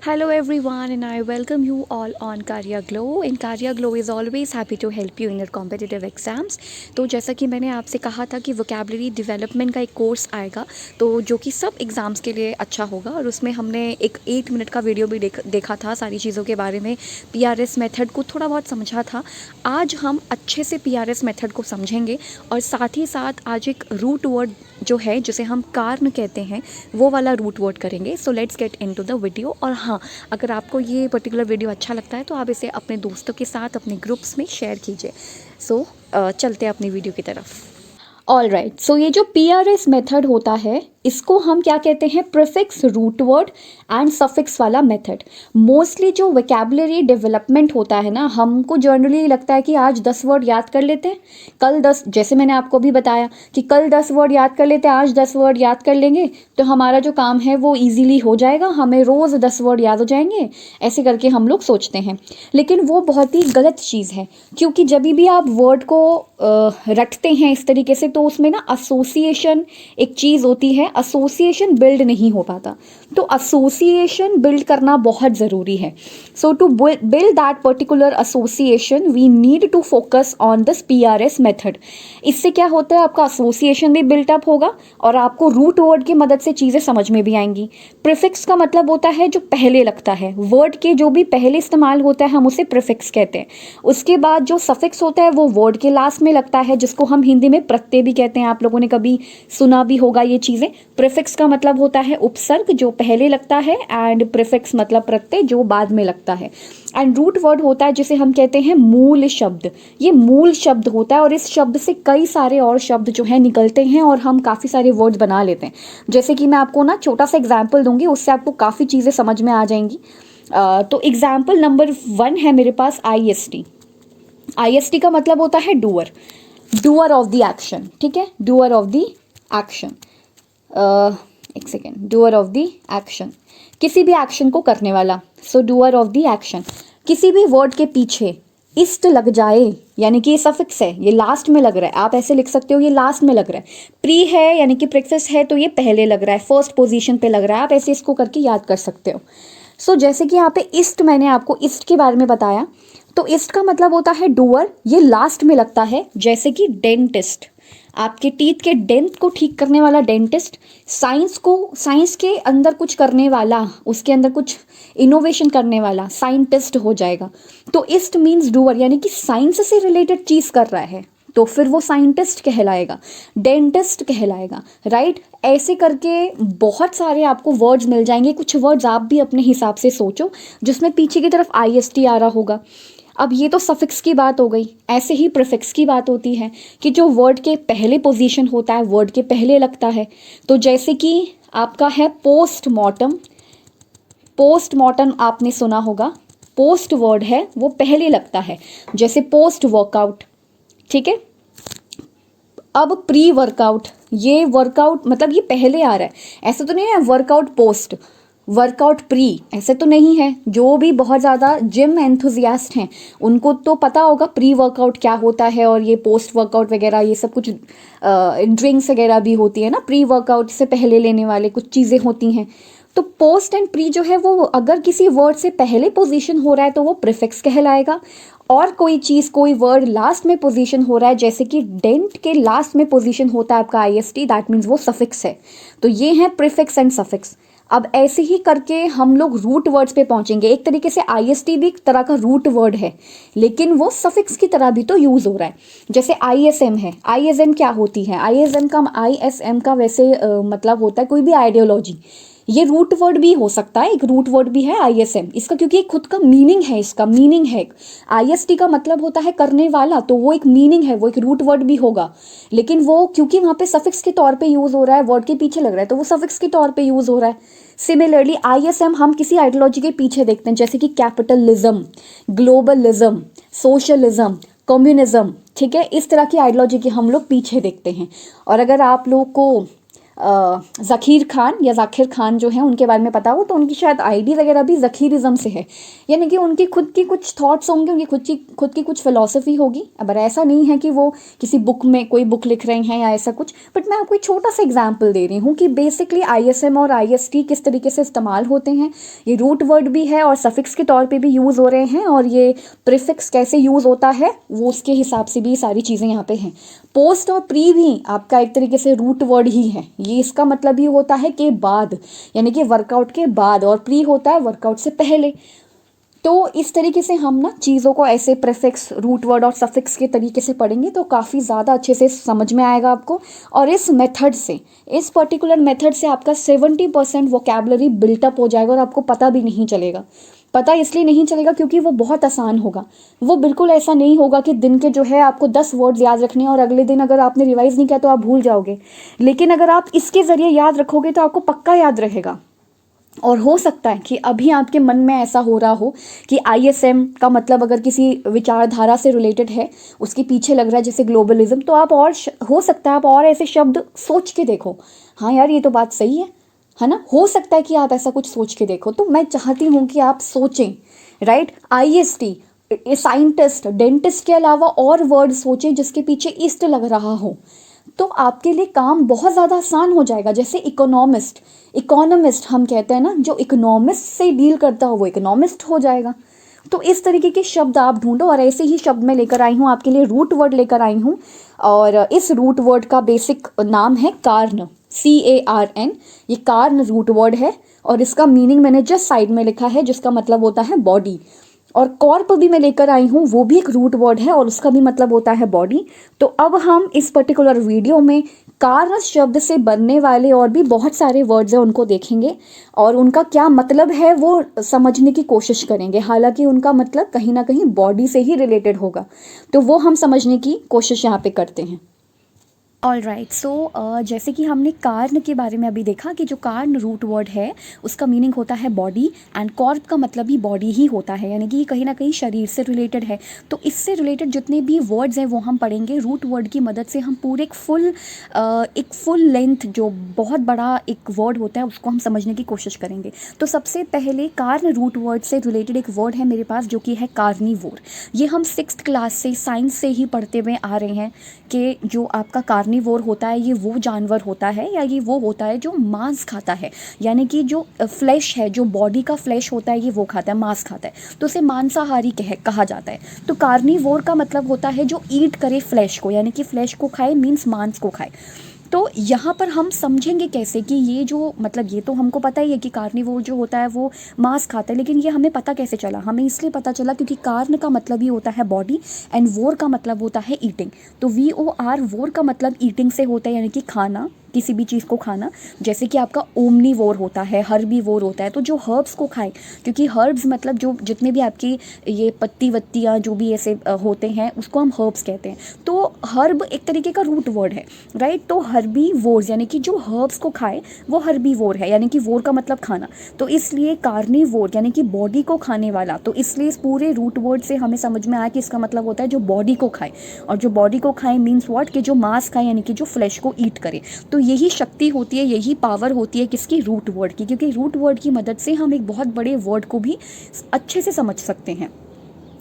Hello everyone, and I welcome you all on Karya Glow. And Karya Glow is always happy to help you in your competitive exams. तो जैसा कि मैंने आपसे कहा था कि वोकेबलरी डेवलपमेंट का एक कोर्स आएगा, तो जो कि सब एग्ज़ाम्स के लिए अच्छा होगा, और उसमें हमने एक 8 मिनट का वीडियो भी देखा था सारी चीज़ों के बारे में। PRS मेथड को थोड़ा बहुत समझा था। आज हम अच्छे से PRS मेथड को समझेंगे, और साथ ही साथ आज एक रूट वर्ड जो है जिसे हम कारण कहते हैं वो वाला रूट वर्ड करेंगे। So let's get into the video. और हाँ, अगर आपको ये पर्टिकुलर वीडियो अच्छा लगता है तो आप इसे अपने दोस्तों के साथ अपने ग्रुप्स में शेयर कीजिए। सो चलते हैं अपनी वीडियो की तरफ। ऑल राइट, सो ये जो PRS मेथड होता है इसको हम क्या कहते हैं? Prefix, root word and suffix वाला मेथड। मोस्टली जो वोकैबुलरी डेवलपमेंट होता है ना, हमको जनरली लगता है कि आज 10 वर्ड याद कर लेते हैं, कल 10, जैसे मैंने आपको भी बताया कि कल 10 वर्ड याद कर लेते हैं, आज 10 वर्ड याद कर लेंगे तो हमारा जो काम है वो ईजिली हो जाएगा, हमें रोज़ 10 वर्ड याद हो जाएंगे, ऐसे करके हम लोग सोचते हैं। लेकिन वो बहुत ही गलत चीज़ है, क्योंकि जब भी आप वर्ड को रटते हैं इस तरीके से तो उसमें ना एसोसिएशन एक चीज़ होती है, एसोसिएशन बिल्ड नहीं हो पाता। तो एसोसिएशन बिल्ड करना बहुत ज़रूरी है। So to build that particular association we need to focus on this PRS method. इससे क्या होता है, आपका एसोसिएशन भी बिल्टअप होगा और आपको रूट वर्ड की मदद से चीज़ें समझ में भी आएंगी। प्रीफिक्स का मतलब होता है जो पहले लगता है, वर्ड के जो भी पहले इस्तेमाल होता है हम उसे प्रीफिक्स कहते हैं। उसके बाद जो सफिक्स होता है वो वर्ड के लास्ट में लगता है, जिसको हम हिंदी में प्रत्यय भी कहते हैं। आप लोगों ने कभी सुना भी होगा ये चीज़ें। प्रीफिक्स का मतलब होता है उपसर्ग जो पहले लगता है, एंड प्रीफिक्स मतलब प्रत्यय जो बाद में लगता है। एंड रूट वर्ड होता है जिसे हम कहते हैं मूल शब्द। ये मूल शब्द होता है और इस शब्द से कई सारे और शब्द जो है निकलते हैं और हम काफ़ी सारे वर्ड्स बना लेते हैं। जैसे कि मैं आपको ना छोटा सा एग्जाम्पल दूंगी, उससे आपको काफ़ी चीज़ें समझ में आ जाएंगी। तो एग्जाम्पल नंबर 1 है मेरे पास IST। IST का मतलब होता है doer, doer of the action. ठीक है, डूअर ऑफ द एक्शन। एक second, doer of the action, किसी भी एक्शन को करने वाला। सो डूअर ऑफ द एक्शन। किसी भी वर्ड के पीछे इस्ट लग जाए, यानी कि ये सफिक्स है, ये लास्ट में लग रहा है, आप ऐसे लिख सकते हो ये लास्ट में लग रहा है। प्री है यानी कि प्रीफिक्स है तो ये पहले लग रहा है, फर्स्ट पोजीशन पे लग रहा है, आप ऐसे इसको करके याद कर सकते हो। सो जैसे कि यहाँ पे ईस्ट, मैंने आपको ईस्ट के बारे में बताया, तो ईस्ट का मतलब होता है डूअर, ये लास्ट में लगता है। जैसे कि डेंटिस्ट, आपके टीथ के डेंट को ठीक करने वाला डेंटिस्ट। साइंस के अंदर कुछ करने वाला, उसके अंदर कुछ इनोवेशन करने वाला साइंटिस्ट हो जाएगा। तो ईस्ट मीन्स डूअर, यानी कि साइंस से रिलेटेड चीज़ कर रहा है तो फिर वो साइंटिस्ट कहलाएगा, डेंटिस्ट कहलाएगा। राइट, ऐसे करके बहुत सारे आपको वर्ड्स मिल जाएंगे। कुछ वर्ड्स आप भी अपने हिसाब से सोचो जिसमें पीछे की तरफ IST आ रहा होगा। अब ये तो सफिक्स की बात हो गई, ऐसे ही प्रीफिक्स की बात होती है कि जो वर्ड के पहले पोजीशन होता है, वर्ड के पहले लगता है। तो जैसे कि आपका है पोस्टमार्टम। पोस्टमार्टम आपने सुना होगा, पोस्ट वर्ड है वो पहले लगता है, जैसे पोस्ट वर्कआउट। ठीक है, अब प्री वर्कआउट, ये वर्कआउट मतलब ये पहले आ रहा है, ऐसा तो नहीं है वर्कआउट पोस्ट वर्कआउट प्री, ऐसे तो नहीं है। जो भी बहुत ज़्यादा जिम एंथुजियास्ट हैं उनको तो पता होगा प्री वर्कआउट क्या होता है, और ये पोस्ट वर्कआउट वगैरह ये सब कुछ ड्रिंक्स वगैरह भी होती है ना, प्री वर्कआउट से पहले लेने वाले कुछ चीज़ें होती हैं। तो पोस्ट एंड प्री जो है वो अगर किसी वर्ड से पहले पोजीशन हो रहा है तो वो प्रीफिक्स कहलाएगा, और कोई चीज़ कोई वर्ड लास्ट में पोजीशन हो रहा है, जैसे कि डेंट के लास्ट में पोजीशन होता है आपका IST, दैट मीन्स वो सफिक्स है। तो ये है प्रीफिक्स एंड सफिक्स। अब ऐसे ही करके हम लोग रूट वर्ड्स पे पहुंचेंगे। एक तरीके से IST भी एक तरह का रूट वर्ड है, लेकिन वो सफिक्स की तरह भी तो यूज हो रहा है। जैसे ISM है, ISM क्या होती है? ISM का वैसे मतलब होता है कोई भी आइडियोलॉजी। ये रूट वर्ड भी हो सकता है, एक रूट वर्ड भी है ISM इसका, क्योंकि एक खुद का मीनिंग है, इसका मीनिंग है। IST का मतलब होता है करने वाला, तो वो एक मीनिंग है, वो एक रूट वर्ड भी होगा। लेकिन वो क्योंकि वहाँ पे सफिक्स के तौर पे यूज हो रहा है, वर्ड के पीछे लग रहा है, तो वो सफिक्स के तौर पे यूज हो रहा है। सिमिलरली ISM हम किसी आइडियोलॉजी के पीछे देखते हैं, जैसे कि कैपिटलिज्म, ग्लोबलिज्म, सोशलिज्म, कम्युनिज्म। ठीक है, इस तरह की आइडियोलॉजी के हम लोग पीछे देखते हैं। और अगर आप लोग को ज़कीर खान या ज़ाकिर खान जो हैं उनके बारे में पता हो तो उनकी शायद आईडी वगैरह भी ज़कीरिज़म से है, यानी कि उनकी खुद की कुछ थॉट्स होंगे, उनकी खुद की कुछ फ़िलॉसफी होगी। अब ऐसा नहीं है कि वो किसी बुक में कोई बुक लिख रहे हैं या ऐसा कुछ, बट मैं आपको एक छोटा सा एग्जाम्पल दे रही हूँ कि बेसिकली ISM और IST किस तरीके से इस्तेमाल होते हैं। ये रूट वर्ड भी है और सफिक्स के तौर पर भी यूज़ हो रहे हैं, और ये प्रीफिक्स कैसे यूज़ होता है वो उसके हिसाब से भी सारी चीज़ें यहाँ पे हैं। पोस्ट और प्री भी आपका एक तरीके से रूट वर्ड ही है। ये इसका मतलब ही होता है कि बाद, यानी कि वर्कआउट के बाद, और प्री होता है वर्कआउट से पहले। तो इस तरीके से हम ना चीज़ों को ऐसे प्रीफिक्स, रूट वर्ड और सफिक्स के तरीके से पढ़ेंगे तो काफ़ी ज़्यादा अच्छे से समझ में आएगा आपको। और इस मेथड से, इस पर्टिकुलर मेथड से आपका 70% वोकैबुलरी बिल्टअप हो जाएगा और आपको पता भी नहीं चलेगा। पता इसलिए नहीं चलेगा क्योंकि वो बहुत आसान होगा। वो बिल्कुल ऐसा नहीं होगा कि दिन के जो है आपको 10 वर्ड्स याद रखने हैं और अगले दिन अगर आपने रिवाइज नहीं किया तो आप भूल जाओगे। लेकिन अगर आप इसके ज़रिए याद रखोगे तो आपको पक्का याद रहेगा। और हो सकता है कि अभी आपके मन में ऐसा हो रहा हो कि ISM का मतलब अगर किसी विचारधारा से रिलेटेड है, उसके पीछे लग रहा है जैसे ग्लोबलिज्म, तो आप और हो सकता है आप और ऐसे शब्द सोच के देखो, हाँ यार ये तो बात सही है ना। हो सकता है कि आप ऐसा कुछ सोच के देखो। तो मैं चाहती हूँ कि आप सोचें, राइट। IST, साइंटिस्ट, डेंटिस्ट के अलावा और वर्ड सोचें जिसके पीछे इस्ट लग रहा हो, तो आपके लिए काम बहुत ज़्यादा आसान हो जाएगा। जैसे इकोनॉमिस्ट, इकोनॉमिस्ट हम कहते हैं ना, जो इकोनॉमिस्ट से डील करता हो वो इकोनॉमिस्ट हो जाएगा। तो इस तरीके के शब्द आप ढूंढो, और ऐसे ही शब्द मैं लेकर आई हूँ आपके लिए, रूट वर्ड लेकर आई हूँ। और इस रूट वर्ड का बेसिक नाम है कार्न, CARN। ये कार्न रूट वर्ड है और इसका मीनिंग मैंने जस्ट साइड में लिखा है, जिसका मतलब होता है बॉडी। और कॉर्प भी मैं लेकर आई हूँ, वो भी एक रूट वर्ड है और उसका भी मतलब होता है बॉडी। तो अब हम इस पर्टिकुलर वीडियो में कार्न शब्द से बनने वाले और भी बहुत सारे वर्ड्स हैं उनको देखेंगे और उनका क्या मतलब है वो समझने की कोशिश करेंगे। हालांकि उनका मतलब कहीं ना कहीं बॉडी से ही रिलेटेड होगा, तो वो हम समझने की कोशिश यहाँ पे करते हैं। ऑल राइट, सो जैसे कि हमने कार्न के बारे में अभी देखा कि जो कार्न रूट वर्ड है उसका मीनिंग होता है बॉडी, एंड कॉर्प का मतलब ही बॉडी ही होता है, यानी कि कहीं ना कहीं शरीर से रिलेटेड है। तो इससे रिलेटेड जितने भी वर्ड्स हैं वो हम पढ़ेंगे। रूट वर्ड की मदद से हम पूरे एक फुल लेंथ जो बहुत बड़ा एक वर्ड होता है उसको हम समझने की कोशिश करेंगे। तो सबसे पहले कार्न रूट वर्ड से रिलेटेड एक वर्ड है मेरे पास जो कि है कार्निवोर। ये हम 6th क्लास से साइंस से ही पढ़ते हुए आ रहे हैं कि जो आपका कार्निवोर होता है ये वो जानवर होता है या ये वो होता है जो मांस खाता है, यानी कि जो फ्लैश है, जो बॉडी का फ्लैश होता है ये वो खाता है, मांस खाता है, तो उसे मांसाहारी कहा जाता है। तो कार्निवोर का मतलब होता है जो ईट करे फ्लैश को, यानी कि फ्लैश को खाए, मीन्स मांस को खाए। तो यहाँ पर हम समझेंगे कैसे कि ये जो मतलब ये तो हमको पता ही है कि कार्निवोर जो होता है वो मांस खाता है, लेकिन ये हमें पता कैसे चला? हमें इसलिए पता चला क्योंकि कार्न का मतलब ही होता है बॉडी एंड वोर का मतलब होता है ईटिंग। तो VOR, वोर का मतलब ईटिंग से होता है, यानी कि खाना, किसी भी चीज़ को खाना। जैसे कि आपका ओमनीवोर होता है, हर्बीवोर होता है, तो जो हर्ब्स को खाए, क्योंकि हर्ब्स मतलब जो जितने भी आपकी ये पत्ती वत्तियाँ जो भी ऐसे होते हैं उसको हम हर्ब्स कहते हैं। तो हर्ब एक तरीके का रूट वर्ड है, राइट। तो हर्बीवोर्स यानी कि जो हर्ब्स को खाए वो हर्बीवोर है, यानी कि वोर का मतलब खाना। तो इसलिए कार्निवोर यानी कि बॉडी को खाने वाला। तो इसलिए इस पूरे रूट वर्ड से हमें समझ में आया कि इसका मतलब होता है जो बॉडी को खाए, और जो बॉडी को खाए मीन्स व्हाट, कि जो मांस खाए, यानी कि जो फ्लैश को ईट करे। तो यही शक्ति होती है, यही पावर होती है किसकी? रूट वर्ड की, क्योंकि रूट वर्ड की मदद से हम एक बहुत बड़े वर्ड को भी अच्छे से समझ सकते हैं।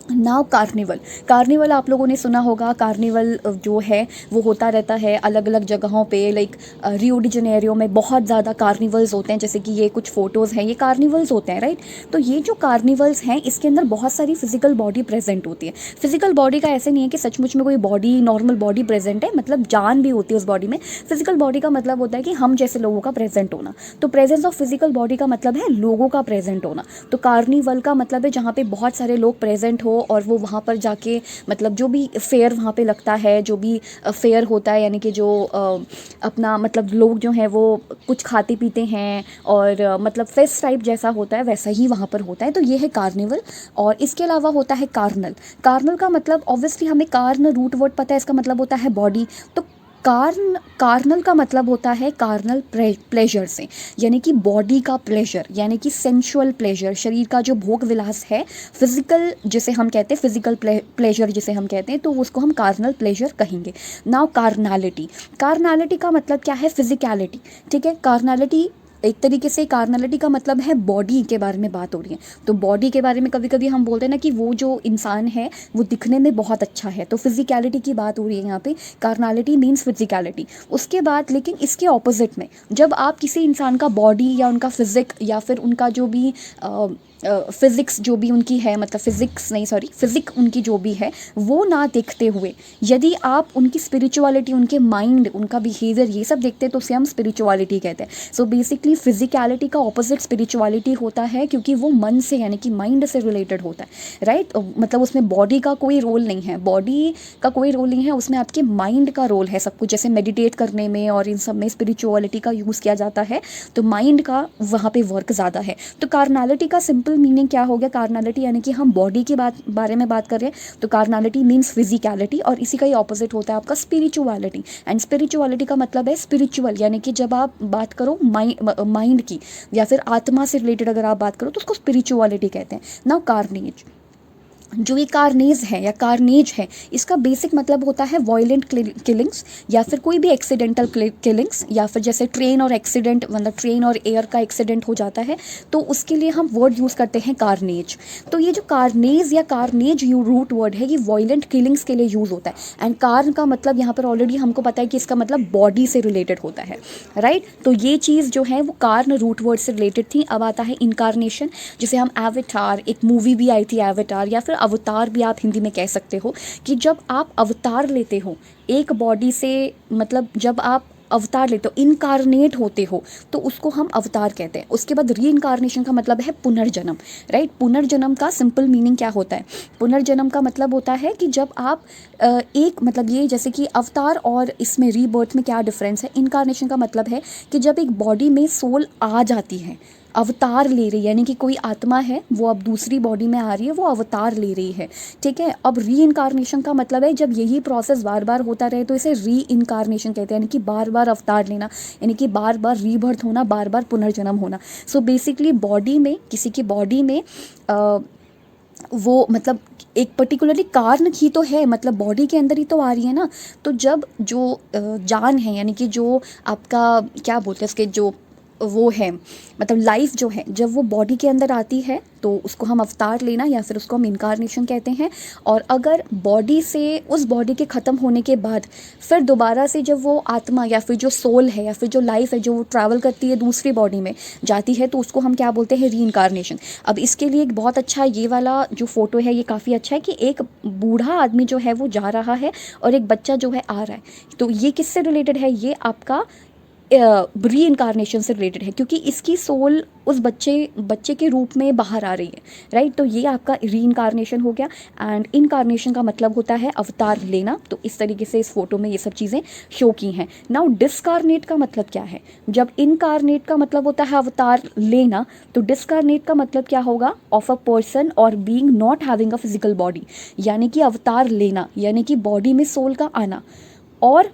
नाउ कार्निवल, कार्निवल आप लोगों ने सुना होगा। कार्निवल जो है वो होता रहता है अलग अलग जगहों पे, लाइक रियो डी जनेरियो में बहुत ज़्यादा कार्निवल्स होते हैं। जैसे कि ये कुछ फ़ोटोज़ हैं, ये कार्निवल्स होते हैं, राइट। तो ये जो कार्निवल्स हैं इसके अंदर बहुत सारी फिजिकल बॉडी प्रेजेंट होती है। फिजिकल बॉडी का ऐसे नहीं है कि सचमुच में कोई बॉडी, नॉर्मल बॉडी प्रेजेंट है, मतलब जान भी होती है उस बॉडी में। फिजिकल बॉडी का मतलब होता है कि हम जैसे लोगों का प्रेजेंट होना। तो प्रेजेंस ऑफ फिजिकल बॉडी का मतलब है लोगों का प्रेजेंट होना। तो कार्निवल का मतलब है जहाँ पे बहुत सारे लोग प्रेजेंट हो और वो वहाँ पर जाके मतलब जो भी फेयर वहाँ पे लगता है, जो भी फेयर होता है, यानी कि जो अपना मतलब लोग जो हैं वो कुछ खाते पीते हैं और मतलब फेस्ट टाइप जैसा होता है वैसा ही वहाँ पर होता है। तो ये है कार्निवल। और इसके अलावा होता है कार्नल। कार्नल का मतलब ऑब्वियसली हमें कार्न रूट वर्ड पता है, इसका मतलब होता है बॉडी। तो कार्नल का मतलब होता है कार्नल प्लेजर से, यानी कि बॉडी का प्लेजर, यानी कि सेंशुअल प्लेजर, शरीर का जो भोग विलास है, फिजिकल जिसे हम कहते हैं, फिजिकल प्लेजर जिसे हम कहते हैं, तो उसको हम कार्नल प्लेजर कहेंगे। नाउ कार्नालिटी, कार्नालिटी का मतलब क्या है? फिजिकलिटी, ठीक है। कार्नालिटी एक तरीके से, कार्नलिटी का मतलब है बॉडी के बारे में बात हो रही है, तो बॉडी के बारे में कभी कभी हम बोलते हैं ना कि वो जो इंसान है वो दिखने में बहुत अच्छा है, तो फिजिकलिटी की बात हो रही है यहाँ पे। कार्नलिटी मीन्स फिजिकलिटी। उसके बाद लेकिन इसके ऑपोजिट में, जब आप किसी इंसान का बॉडी या उनका फिजिक या फिर उनका जो भी फिज़िक्स जो भी उनकी है, मतलब फिज़िक्स नहीं सॉरी फिज़िक उनकी जो भी है वो ना देखते हुए यदि आप उनकी स्पिरिचुअलिटी, उनके माइंड, उनका बिहेवियर ये सब देखते हैं तो उसे हम स्पिरिचुअलिटी कहते हैं। सो बेसिकली फिजिकलिटी का ऑपोजिट स्पिरिचुअलिटी होता है, क्योंकि वो मन से यानी कि माइंड से रिलेटेड होता है, राइट। मतलब उसमें बॉडी का कोई रोल नहीं है, बॉडी का कोई रोल नहीं है, उसमें आपके माइंड का रोल है सब कुछ। जैसे मेडिटेट करने में और इन सब में स्पिरिचुअलिटी का यूज़ किया जाता है, तो माइंड का वहाँ पे वर्क ज़्यादा है। तो कार्नालिटी का सिंपल मीनिंग क्या हो गया? कार्नालिटी यानी कि हम बॉडी के बारे में बात कर रहे हैं, तो कार्नालिटी मीन्स फिजिकलिटी, और इसी का ही ऑपोजिट होता है आपका स्पिरिचुअलिटी। एंड स्पिरिचुअलिटी का मतलब है स्पिरिचुअल, यानी कि जब आप बात करो माइंड की या फिर आत्मा से रिलेटेड अगर आप बात करो तो उसको स्पिरिचुअलिटी कहते हैं। नाउ कार्नेज, जो ये कार्नेज है या कार्नेज है, इसका बेसिक मतलब होता है वॉयलेंट किलिंग्स या फिर कोई भी एक्सीडेंटल किलिंग्स, या फिर जैसे ट्रेन और एक्सीडेंट, मतलब ट्रेन और एयर का एक्सीडेंट हो जाता है तो उसके लिए हम वर्ड यूज़ करते हैं कार्नेज। तो ये जो कार्नेज या कार्नेज रूट वर्ड है, ये वॉयलेंट किलिंग्स के लिए यूज़ होता है। एंड कार्न का मतलब यहाँ पर ऑलरेडी हमको पता है कि इसका मतलब बॉडी से रिलेटेड होता है, राइट। तो ये चीज़ जो है वो कार्न रूट वर्ड से रिलेटेड थी। अब आता है इनकारनेशन, जिसे हम एवेटार, एक मूवी भी आई थी एवेटार, या फिर अवतार भी आप हिंदी में कह सकते हो, कि जब आप अवतार लेते हो एक बॉडी से, मतलब जब आप अवतार लेते हो, इनकारनेट होते हो, तो उसको हम अवतार कहते हैं। उसके बाद री इनकारनेशन का मतलब है पुनर्जन्म, राइट। पुनर्जन्म का सिंपल मीनिंग क्या होता है? पुनर्जन्म का मतलब होता है कि जब आप एक, मतलब ये जैसे कि अवतार और इसमें रीबर्थ में क्या डिफरेंस है? इनकारनेशन का मतलब है कि जब एक बॉडी में सोल आ जाती है, अवतार ले रही है, यानी कि कोई आत्मा है वो अब दूसरी बॉडी में आ रही है, वो अवतार ले रही है, ठीक है। अब री इनकारनेशन का मतलब है जब यही प्रोसेस बार बार होता रहे तो इसे री इनकारनेशन कहते हैं, यानी कि बार बार अवतार लेना, यानी कि बार बार रीबर्थ होना, बार बार पुनर्जन्म होना। सो बेसिकली बॉडी में, किसी की बॉडी में वो मतलब एक पर्टिकुलरली कारण ही तो है, मतलब बॉडी के अंदर ही तो आ रही है ना। तो जब जो जान है, यानी कि जो आपका क्या बोलते हैं, इसके जो वो है, मतलब लाइफ जो है, जब वो बॉडी के अंदर आती है तो उसको हम अवतार लेना या फिर उसको हम इनकारनेशन कहते हैं। और अगर बॉडी से, उस बॉडी के ख़त्म होने के बाद फिर दोबारा से जब वो आत्मा या फिर जो सोल है या फिर जो लाइफ है, जो वो ट्रैवल करती है दूसरी बॉडी में जाती है, तो उसको हम क्या बोलते हैं? री इनकारनेशन। अब इसके लिए एक बहुत अच्छा ये वाला जो फोटो है ये काफ़ी अच्छा है, कि एक बूढ़ा आदमी जो है वो जा रहा है और एक बच्चा जो है आ रहा है। तो ये किससे रिलेटेड है? ये आपका री इनकारनेशन से रिलेटेड है, क्योंकि इसकी सोल उस बच्चे के रूप में बाहर आ रही है, राइट। तो ये आपका री इनकारनेशन हो गया। एंड इनकारनेशन का मतलब होता है अवतार लेना। तो इस तरीके से इस फोटो में ये सब चीज़ें शो की हैं। नाउ डिस्कारनेट का मतलब क्या है? जब इनकारनेट का मतलब होता है अवतार लेना, तो डिस्कारनेट का मतलब क्या होगा? ऑफ अ पर्सन और being not having a physical body, यानी कि अवतार लेना यानी कि बॉडी में सोल का आना। और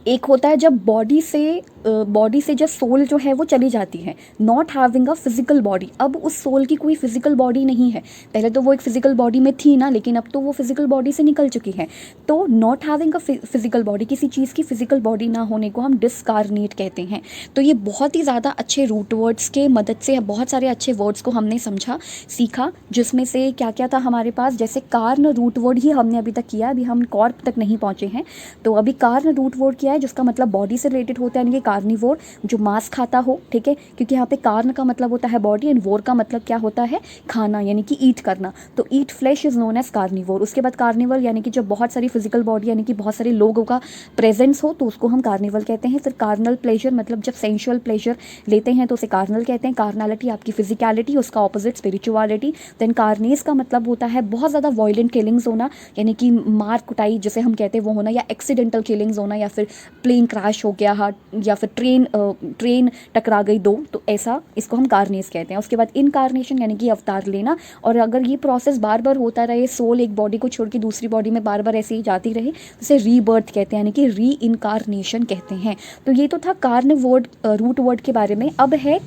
एक होता है जब बॉडी से जब सोल जो है वो चली जाती है, not having a physical body. अब उस सोल की कोई फिजिकल बॉडी नहीं है, पहले तो वो एक फिजिकल बॉडी में थी ना, लेकिन अब तो वो फिजिकल बॉडी से निकल चुकी है। तो not having a physical body, किसी चीज़ की फिजिकल बॉडी ना होने को हम डिस्कारनेट कहते हैं। तो ये बहुत ही ज़्यादा अच्छे रूट वर्ड्स के मदद से बहुत सारे अच्छे वर्ड्स को हमने समझा, सीखा, जिसमें से क्या क्या था हमारे पास। जैसे कार्न रूट वर्ड ही हमने अभी तक किया, अभी हम कॉर्प तक नहीं पहुँचे हैं। तो अभी कार्न रूट वर्ड किया है, जिसका मतलब बॉडी से रिलेटेड होता है, यानी कि कार्निवोर, जो मांस खाता हो, ठीक है। क्योंकि यहाँ पे कार्न का मतलब होता है बॉडी एंड वोर का मतलब क्या होता है? खाना, यानी कि ईट करना। तो eat flesh is known as carnivore. उसके बाद कार्निवल, यानी कि जब बहुत सारी फिजिकल बॉडी, यानी कि बहुत सारे लोगों का प्रेजेंस हो, तो उसको हम कार्निवल कहते हैं। फिर कार्नल प्लेजर, मतलब जब सेंशुअल प्लेजर लेते हैं तो उसे कार्नल कहते हैं। कार्नालिटी आपकी फिजिकलिटी, उसका ऑपोजिट स्पिरिचुअलिटी। देन कार्नेस का मतलब होता है बहुत ज़्यादा वॉयलेंट किलिंग्स होना, यानी कि मार कुटाई जिसे हम कहते हैं वो होना, या एक्सीडेंटल किलिंग्स होना, या फिर प्लेन क्रैश हो गया या फिर ट्रेन टकरा गई दो, तो ऐसा इसको हम कार्नेस कहते हैं। उसके बाद इनकार्नेशन यानी कि अवतार लेना, और अगर ये प्रोसेस बार बार होता रहे, सोल एक बॉडी को छोड़ के दूसरी बॉडी में बार बार ऐसे ही जाती रहे, उसे रीबर्थ कहते हैं, यानी कि री इनकारनेशन कहते हैं। तो ये तो था कार्न वर्ड रूट वर्ड के बारे में। अब है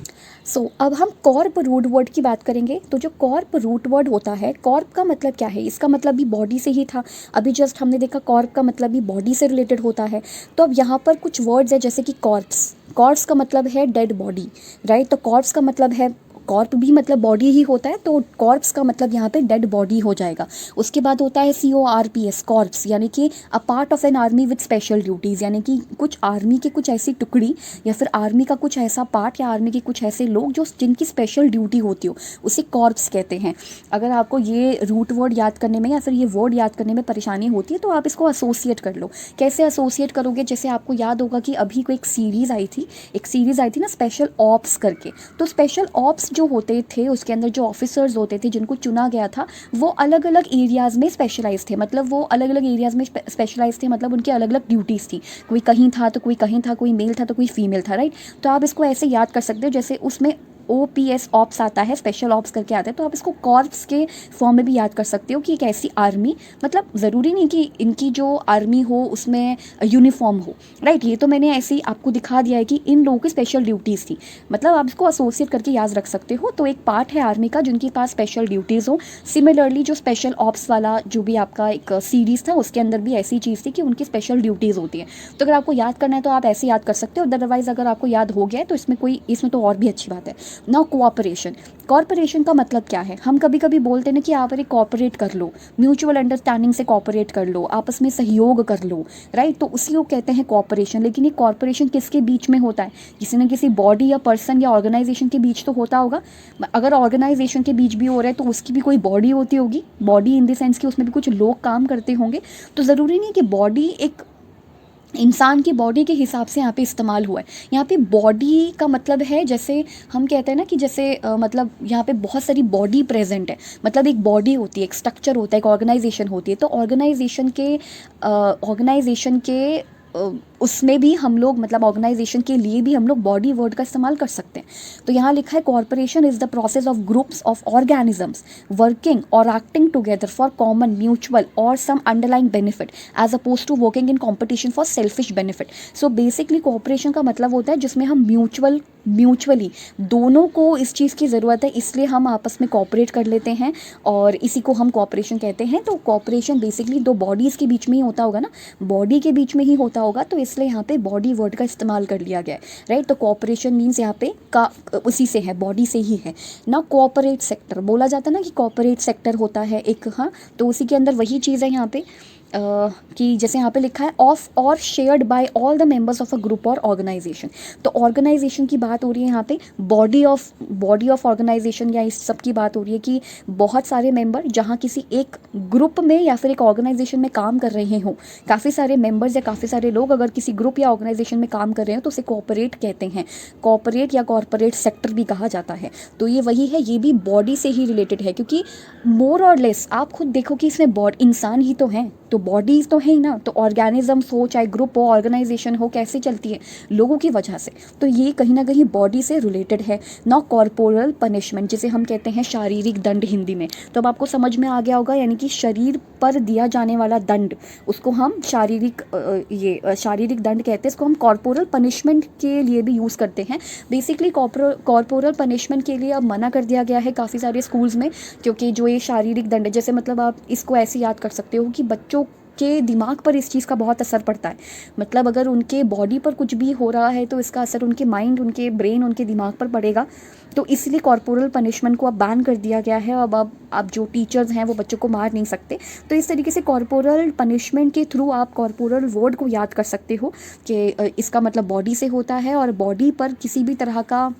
अब हम कॉर्प रूट वर्ड की बात करेंगे। तो जो कॉर्प रूट वर्ड होता है, कॉर्प का मतलब क्या है, इसका मतलब भी बॉडी से ही था। अभी जस्ट हमने देखा कॉर्प का मतलब भी बॉडी से रिलेटेड होता है। तो अब यहाँ पर कुछ वर्ड्स है, जैसे कि कॉर्प्स, कॉर्प्स का मतलब है डेड बॉडी, राइट। तो कॉर्प्स का मतलब है, कॉर्प भी मतलब बॉडी ही होता है, तो कॉर्प्स का मतलब यहाँ पे डेड बॉडी हो जाएगा। उसके बाद होता है CORPS, कॉर्प्स, यानी कि a part of an army with special duties, यानी कि कुछ आर्मी के कुछ ऐसी टुकड़ी या फिर आर्मी का कुछ ऐसा पार्ट या आर्मी के कुछ ऐसे लोग जो जिनकी स्पेशल ड्यूटी होती हो, उसे कॉर्प्स कहते हैं। अगर आपको ये रूट वर्ड याद करने में या फिर ये वर्ड याद करने में परेशानी होती है तो आप इसको एसोसिएट कर लो। कैसे एसोसिएट करोगे, जैसे आपको याद होगा कि अभी कोई एक सीरीज़ आई थी ना स्पेशल ऑप्स करके। तो स्पेशल ऑप्स जो होते थे उसके अंदर जो ऑफिसर्स होते थे जिनको चुना गया था, वो अलग अलग एरियाज़ में स्पेशलाइज थे, मतलब वो अलग अलग एरियाज़ में स्पेशलाइज थे, मतलब उनकी अलग अलग ड्यूटीज़ थी। कोई कहीं था तो कोई कहीं था, कोई मेल था तो कोई फीमेल था, राइट। तो आप इसको ऐसे याद कर सकते हो, जैसे उसमें OPS ऑप्स आता है, स्पेशल ऑप्स करके आता है, तो आप इसको कॉर्प्स के फॉर्म में भी याद कर सकते हो कि एक ऐसी आर्मी, मतलब ज़रूरी नहीं कि इनकी जो आर्मी हो उसमें यूनिफॉर्म हो, राइट। ये तो मैंने ऐसे ही आपको दिखा दिया है कि इन लोगों की स्पेशल ड्यूटीज़ थी, मतलब आप इसको एसोसिएट करके याद रख सकते हो। तो एक पार्ट है आर्मी का जिनके पास स्पेशल ड्यूटीज़ हो। सिमिलरली जो स्पेशल ऑप्स वाला जो भी आपका एक सीरीज़ था उसके अंदर भी ऐसी चीज़ थी कि उनकी स्पेशल ड्यूटीज़ होती है। तो अगर आपको याद करना है तो आप ऐसे याद कर सकते हो, अदरवाइज़ अगर आपको याद हो गया है तो इसमें तो और भी अच्छी बात है। नाउ कोऑपरेशन, कॉर्पोरेशन का मतलब क्या है, हम कभी कभी बोलते हैं ना कि आप अरे कॉपरेट कर लो, म्यूचुअल अंडरस्टैंडिंग से कॉपरेट कर लो, आपस में सहयोग कर लो, राइट। तो उसी को कहते हैं कॉपरेशन। लेकिन ये कॉर्पोरेशन किसके बीच में होता है, किसी न किसी बॉडी या पर्सन या ऑर्गेनाइजेशन के बीच तो होता होगा। अगर ऑर्गेनाइजेशन के बीच भी हो रहा है तो उसकी भी कोई बॉडी होती होगी, बॉडी इन द सेंस कि उसमें भी कुछ लोग काम करते होंगे। तो ज़रूरी नहीं कि बॉडी एक इंसान की बॉडी के हिसाब से यहाँ पे इस्तेमाल हुआ है। यहाँ पे बॉडी का मतलब है, जैसे हम कहते हैं ना कि जैसे मतलब यहाँ पे बहुत सारी बॉडी प्रेजेंट है, मतलब एक बॉडी होती है, एक स्ट्रक्चर होता है, एक ऑर्गेनाइजेशन होती है। तो ऑर्गेनाइजेशन के उसमें भी हम लोग, मतलब ऑर्गेनाइजेशन के लिए भी हम लोग बॉडी वर्ड का इस्तेमाल कर सकते हैं। तो यहाँ लिखा है corporation is the process of groups of organisms working और acting together for common mutual और some underlying benefit as oppose to working in competition for selfish benefit. So basically corporation का मतलब होता है जिसमें हम म्यूचुअली दोनों को इस चीज़ की ज़रूरत है, इसलिए हम आपस में कॉपरेट कर लेते हैं और इसी को हम कॉपरेशन कहते हैं। तो कॉपरेशन बेसिकली दो बॉडीज़ के बीच में ही होता होगा ना, बॉडी के बीच में ही होता होगा, तो इसलिए यहाँ पे बॉडी वर्ड का इस्तेमाल कर लिया गया है, राइट। तो कॉपरेशन मीन्स यहाँ पे का उसी से है, बॉडी से ही है ना। कॉपरेट सेक्टर बोला जाता है ना कि कॉपरेट सेक्टर होता है एक, हाँ, तो उसी के अंदर वही चीज़ है यहाँ पे कि जैसे यहाँ पे लिखा है ऑफ और shared by all the members of a group और ऑर्गेनाइजेशन। तो ऑर्गेनाइजेशन की बात हो रही है यहाँ पे, बॉडी ऑफ ऑर्गेनाइजेशन या इस सब की बात हो रही है कि बहुत सारे मेंबर जहाँ किसी एक ग्रुप में या फिर एक ऑर्गेनाइजेशन में काम कर रहे हों, काफ़ी सारे मेंबर्स या काफ़ी सारे लोग अगर किसी ग्रुप या ऑर्गेनाइजेशन में काम कर रहे हो तो उसे कॉपरेट कहते हैं, कॉपरेट या कॉर्पोरेट सेक्टर भी कहा जाता है। तो ये वही है, ये भी बॉडी से ही रिलेटेड है, क्योंकि मोर और लेस आप खुद देखो कि इसमें इंसान ही तो हैं, तो बॉडीज़ तो है ही ना। तो ऑर्गेनिजम्स हो, चाहे ग्रुप हो, ऑर्गेनाइजेशन हो, कैसे चलती है, लोगों की वजह से। तो ये कहीं ना कहीं बॉडी से रिलेटेड है ना। कॉर्पोरल पनिशमेंट जिसे हम कहते हैं शारीरिक दंड हिंदी में, तो अब आपको समझ में आ गया होगा, यानी कि शरीर पर दिया जाने वाला दंड, उसको हम शारीरिक दंड कहते हैं। इसको हम कॉर्पोरल पनिशमेंट के लिए भी यूज़ करते हैं। बेसिकली कॉर्पोरल पनिशमेंट के लिए अब मना कर दिया गया है काफ़ी सारे स्कूल्स में, क्योंकि जो ये शारीरिक दंड है, जैसे मतलब आप इसको ऐसे याद कर सकते हो कि बच्चों के दिमाग पर इस चीज़ का बहुत असर पड़ता है। मतलब अगर उनके बॉडी पर कुछ भी हो रहा है तो इसका असर उनके माइंड, उनके ब्रेन, उनके दिमाग पर पड़ेगा। तो इसलिए कॉर्पोरल पनिशमेंट को अब बैन कर दिया गया है। अब जो टीचर्स हैं वो बच्चों को मार नहीं सकते। तो इस तरीके से कॉर्पोरल पनिशमेंट के थ्रू आप कॉर्पोरल वर्ड को याद कर सकते हो कि इसका मतलब बॉडी से होता है, और बॉडी पर किसी भी तरह का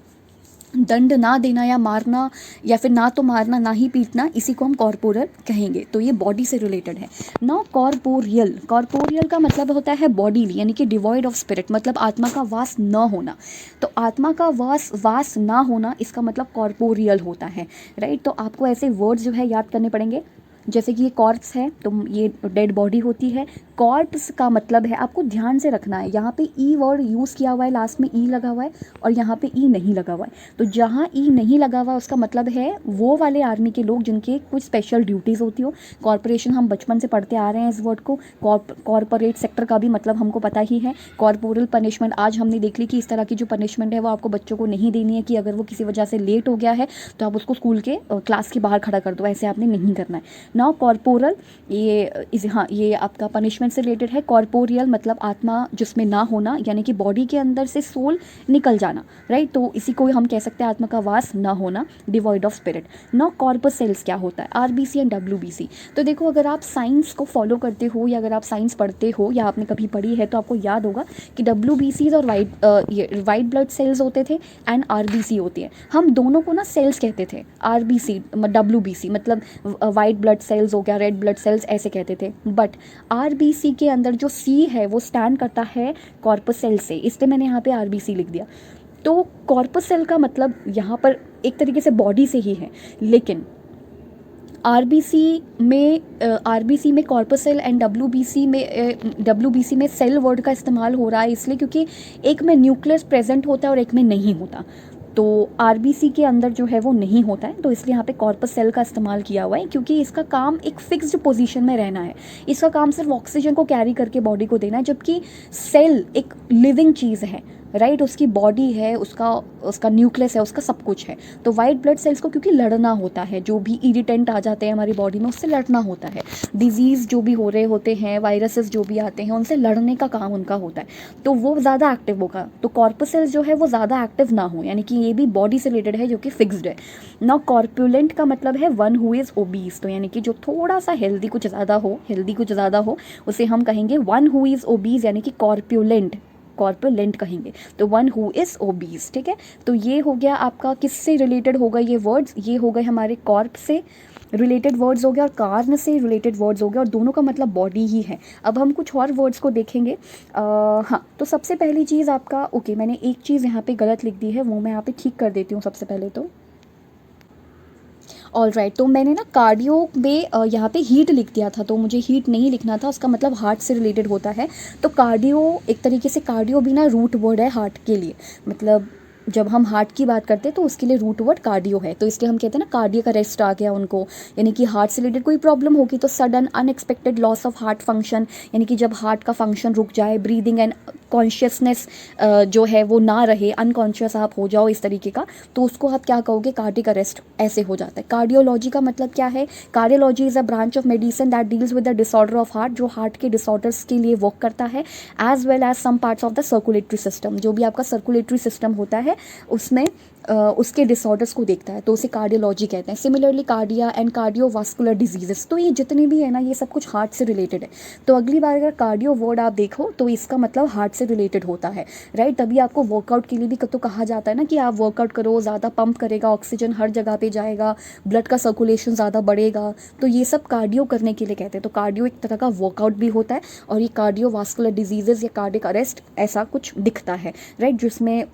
दंड ना देना या मारना, या फिर ना तो मारना ना ही पीटना, इसी को हम कॉर्पोरल कहेंगे। तो ये बॉडी से रिलेटेड है ना। कॉर्पोरियल का मतलब होता है बॉडीली, यानी कि डिवॉइड ऑफ स्पिरिट, मतलब आत्मा का वास न होना। तो आत्मा का वास ना होना, इसका मतलब कॉर्पोरियल होता है, राइट। तो आपको ऐसे वर्ड्स जो है याद करने पड़ेंगे, जैसे कि ये कॉर्प्स है तो ये डेड बॉडी होती है। कॉर्प्स का मतलब है, आपको ध्यान से रखना है, यहाँ पे ई वर्ड यूज़ किया हुआ है, लास्ट में ई लगा हुआ है और यहाँ पे ई नहीं लगा हुआ है। तो जहाँ ई नहीं लगा हुआ उसका मतलब है वो वाले आर्मी के लोग जिनके कुछ स्पेशल ड्यूटीज़ होती हो। कॉरपोरेशन हम बचपन से पढ़ते आ रहे हैं इस वर्ड को। कॉरपोरेट सेक्टर का भी मतलब हमको पता ही है। कॉर्पोरल पनिशमेंट आज हमने देख ली कि इस तरह की जो पनिशमेंट है वो आपको बच्चों को नहीं देनी है कि अगर वो किसी वजह से लेट हो गया है तो आप उसको स्कूल के क्लास के बाहर खड़ा कर दो, ऐसे आपने नहीं करना है। नाउ कॉर्पोरल, ये आपका पनिशमेंट से रिलेटेड है। कॉर्पोरियल मतलब आत्मा जिसमें ना होना, यानी कि बॉडी के अंदर से सोल निकल जाना, राइट। तो इसी को हम कह सकते हैं आत्मा का वास ना होना, devoid of spirit. Now corpuscles क्या होता है, आरबीसी एंड डब्ल्यूबीसी। तो देखो अगर आप साइंस को फॉलो करते हो या अगर आप साइंस पढ़ते हो या आपने कभी पढ़ी है तो आपको याद होगा कि डब्ल्यूबीसीज और वाइट ब्लड सेल्स होते थे एंड आरबीसी होती है। हम दोनों को ना सेल्स कहते थे, आरबीसी डब्ल्यूबीसी मतलब वाइट ब्लड सेल्स हो गया, रेड ब्लड सेल्स ऐसे कहते थे। बट आरबीसी के अंदर जो सी है वो स्टैंड करता है कॉर्पसेल से, इसलिए मैंने यहाँ पे आरबीसी लिख दिया। तो कॉर्पसेल का मतलब यहाँ पर एक तरीके से बॉडी से ही है, लेकिन आरबीसी में कॉर्पसेल एंड डब्ल्यूबीसी में सेल वर्ड का इस्तेमाल हो रहा है इसलिए क्योंकि एक में न्यूक्लियस प्रेजेंट होता है और एक में नहीं होता। तो आरबीसी के अंदर जो है वो नहीं होता है, तो इसलिए यहाँ पे कॉर्पसेल का इस्तेमाल किया हुआ है क्योंकि इसका काम एक फिक्स्ड पोजीशन में रहना है। इसका काम सिर्फ ऑक्सीजन को कैरी करके बॉडी को देना है, जबकि सेल एक लिविंग चीज़ है, राइट। उसकी बॉडी है, उसका न्यूक्लियस है, उसका सब कुछ है। तो वाइट ब्लड सेल्स को क्योंकि लड़ना होता है, जो भी इरिटेंट आ जाते हैं हमारी बॉडी में उससे लड़ना होता है। डिजीज़ जो भी हो रहे होते हैं, वायरसेस जो भी आते हैं उनसे लड़ने का काम उनका होता है, तो वो ज़्यादा एक्टिव होगा। तो कॉर्पसेल्स जो है वो ज़्यादा एक्टिव ना हो, यानी कि ये भी बॉडी से रिलेटेड है जो कि फिक्स्ड है। नाउ कॉर्पुलेंट का मतलब है वन हु इज़ ओबीस, तो यानी कि जो थोड़ा सा हेल्दी कुछ ज़्यादा हो उसे हम कहेंगे वन हु इज़ ओबीस, यानी कि कॉर्पुलेंट कहेंगे। तो वन हु इज़ ओबीस, ठीक है। तो ये हो गया आपका किससे रिलेटेड होगा ये वर्ड्स, ये हो गए हमारे कॉर्प से रिलेटेड वर्ड्स हो गया और कार्न से रिलेटेड वर्ड्स हो गया, और दोनों का मतलब बॉडी ही है। अब हम कुछ और वर्ड्स को देखेंगे। हाँ, तो सबसे पहली चीज़ आपका ओके, मैंने एक चीज़ यहाँ पे गलत लिख दी है, वो मैं यहाँ पे ठीक कर देती हूँ सबसे पहले। तो ऑल राइट, तो मैंने ना कार्डियो में यहाँ पे हीट लिख दिया था, तो मुझे हीट नहीं लिखना था, उसका मतलब हार्ट से रिलेटेड होता है। तो कार्डियो एक तरीके से कार्डियो भी ना रूट वर्ड है हार्ट के लिए, मतलब जब हम हार्ट की बात करते हैं तो उसके लिए रूट वर्ड कार्डियो है, तो इसलिए हम कहते हैं ना कार्डियक अरेस्ट आ गया उनको, यानी कि हार्ट से रिलेटेड कोई प्रॉब्लम होगी तो sudden unexpected loss of heart function, यानी कि जब हार्ट का फंक्शन रुक जाए, ब्रीदिंग एंड कॉन्शियसनेस जो है वो ना रहे, अनकॉन्शियस आप हो जाओ इस तरीके का, तो उसको आप क्या कहोगे, कार्डियक अरेस्ट ऐसे हो जाता है। कार्डियोलॉजी का मतलब क्या है, cardiology is a branch of medicine that deals with the disorder of heart, जो हार्ट के डिसऑर्डर्स के लिए वर्क करता है, as well as some parts of the circulatory system, जो भी आपका सर्कुलेटरी सिस्टम होता है उसमें उसके डिसऑर्डर्स को देखता है, तो उसे कार्डियोलॉजी कहते हैं। Similarly cardia and cardiovascular diseases, तो ये जितने भी है ना ये सब कुछ हार्ट से रिलेटेड है। तो अगली बार अगर कार्डियो वर्ड आप देखो तो इसका मतलब हार्ट से रिलेटेड होता है, राइट। तभी आपको वर्कआउट के लिए भी तो कहा जाता है ना कि आप वर्कआउट करो, ज़्यादा पंप करेगा, ऑक्सीजन हर जगह पे जाएगा, ब्लड का सर्कुलेशन ज़्यादा बढ़ेगा, तो ये सब कार्डियो करने के लिए कहते हैं। तो कार्डियो एक तरह का वर्कआउट भी होता है, और ये कार्डियोवास्कुलर डिजीजेस या कार्डियक अरेस्ट ऐसा कुछ दिखता है, राइट, जिसमें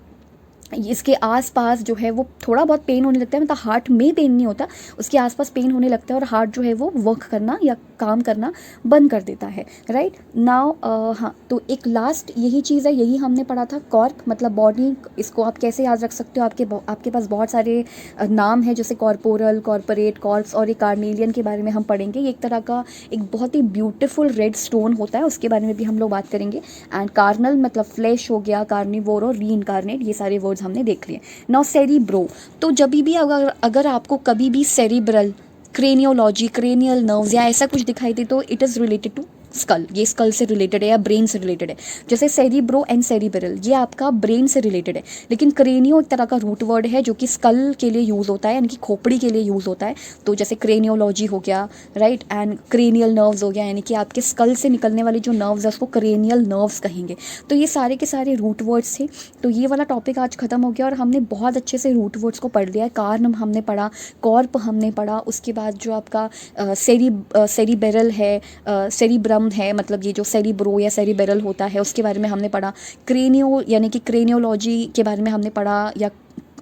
इसके आसपास जो है वो थोड़ा बहुत पेन होने लगता है, मतलब हार्ट में पेन नहीं होता, उसके आसपास पेन होने लगता है और हार्ट जो है वो वर्क करना या काम करना बंद कर देता है, राइट। नाउ हाँ, तो एक लास्ट यही चीज़ है, यही हमने पढ़ा था, कॉर्प मतलब बॉडी। इसको आप कैसे याद रख सकते हो, आपके पास बहुत सारे नाम है, जैसे कॉर्पोरल, कॉर्पोरेट, कॉर्प्स, और ये कार्नेलियन के बारे में हम पढ़ेंगे। ये एक तरह का एक बहुत ही ब्यूटीफुल रेड स्टोन होता है, उसके बारे में भी हम लोग बात करेंगे। एंड कार्नल मतलब फ्लैश हो गया, कार्निवोर और रीइनकार्नेट, ये सारे वर्ड्स हमने देख लिए। नाउ सेरिब्रो, तो जब भी अगर आपको कभी भी सेरिब्रल, क्रेनियोलॉजी, क्रेनियल नर्व्स या ऐसा कुछ दिखाई दे तो it is related to skull, ये स्कल से रिलेटेड है या ब्रेन से रिलेटेड है। जैसे सेरिब्रो एंड सेरिब्रल ये आपका ब्रेन से रिलेटेड है, लेकिन क्रेनियो एक तरह का रूट वर्ड है जो कि स्कल के लिए यूज़ होता है, यानी कि खोपड़ी के लिए यूज़ होता है। तो जैसे क्रेनियोलॉजी हो गया, राइट, एंड क्रेनियल नर्व्स हो गया, यानी कि आपके स्कल से निकलने वाले जो नर्व्स है उसको क्रेनियल नर्व्स कहेंगे। तो ये सारे के सारे रूट वर्ड्स थे। तो ये वाला टॉपिक आज खत्म हो गया और हमने बहुत अच्छे से रूट वर्ड्स को पढ़ लिया है। कार्न हमने पढ़ा, कॉर्प हमने पढ़ा, उसके बाद जो आपका सेरिबेरल है, सेरिब्रम है, मतलब ये जो सेरिब्रो या सेरिबेरल होता है उसके बारे में हमने पढ़ा। क्रेनियो यानी कि क्रेनियोलॉजी के बारे में हमने पढ़ा, या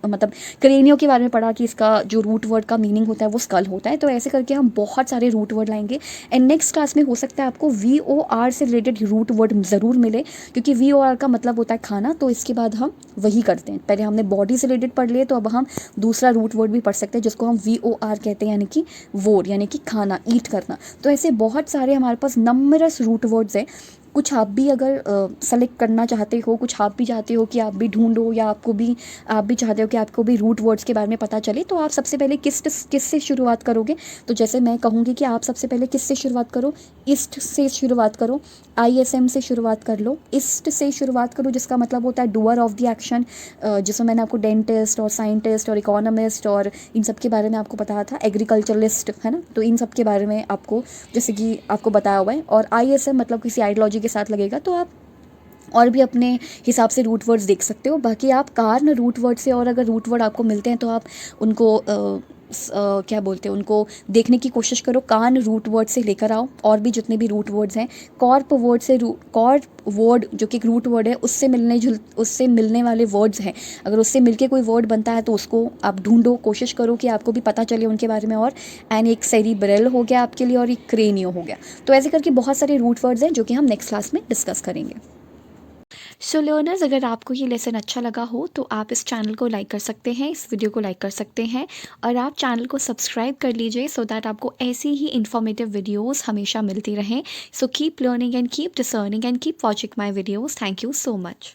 मतलब क्रेनियो के बारे में पढ़ा कि इसका जो रूट वर्ड का मीनिंग होता है वो स्कल होता है। तो ऐसे करके हम बहुत सारे रूट वर्ड लाएंगे एंड नेक्स्ट क्लास में हो सकता है आपको VOR से रिलेटेड रूट वर्ड ज़रूर मिले, क्योंकि VOR का मतलब होता है खाना। तो इसके बाद हम वही करते हैं, पहले हमने बॉडी से रिलेटेड पढ़ लिए, तो अब हम दूसरा रूट वर्ड भी पढ़ सकते हैं जिसको हम VOR कहते हैं, यानी कि वोर, यानी कि खाना, ईट करना। तो ऐसे बहुत सारे हमारे पास नंबरस रूट वर्ड्स हैं। कुछ आप भी अगर सेलेक्ट करना चाहते हो, कुछ आप भी चाहते हो कि आप भी ढूंढो, या आप भी चाहते हो कि आपको भी रूट वर्ड्स के बारे में पता चले, तो आप सबसे पहले किस से शुरुआत करोगे? तो जैसे मैं कहूँगी कि आप सबसे पहले किस से शुरुआत करो, ईस्ट से शुरुआत करो, ISM से शुरुआत कर लो, ईस्ट से शुरुआत करो जिसका मतलब होता है डूअर ऑफ द एक्शन, जिसमें मैंने आपको डेंटिस्ट और साइंटिस्ट और इकोनॉमिस्ट और इन सब के बारे में आपको बताया था, एग्रीकल्चरलिस्ट, है ना। तो इन सब के बारे में आपको जैसे कि आपको बताया हुआ है। और ISM मतलब किसी आइडियोलॉजी के साथ लगेगा, तो आप और भी अपने हिसाब से रूट वर्ड्स देख सकते हो। बाकी आप कार्न रूट वर्ड से, और अगर रूट वर्ड आपको मिलते हैं तो आप उनको क्या बोलते हैं, उनको देखने की कोशिश करो। कान रूट वर्ड से लेकर आओ, और भी जितने भी रूट वर्ड्स हैं। कॉर्प वर्ड जो कि एक रूट वर्ड है, उससे मिलने वाले वर्ड्स हैं, अगर उससे मिलके कोई वर्ड बनता है तो उसको आप ढूंढो, कोशिश करो कि आपको भी पता चले उनके बारे में। और एंड एक सेरिब्रल हो गया आपके लिए, और एक क्रेनियो हो गया। तो ऐसे करके बहुत सारे रूट वर्ड्स हैं जो कि हम नेक्स्ट क्लास में डिस्कस करेंगे। सो लर्नर्स, अगर आपको ये लेसन अच्छा लगा हो तो आप इस चैनल को लाइक कर सकते हैं, इस वीडियो को लाइक कर सकते हैं, और आप चैनल को सब्सक्राइब कर लीजिए सो दैट आपको ऐसी ही इन्फॉर्मेटिव वीडियोस हमेशा मिलती रहें। So keep learning and keep discerning and keep watching my videos. Thank you so much.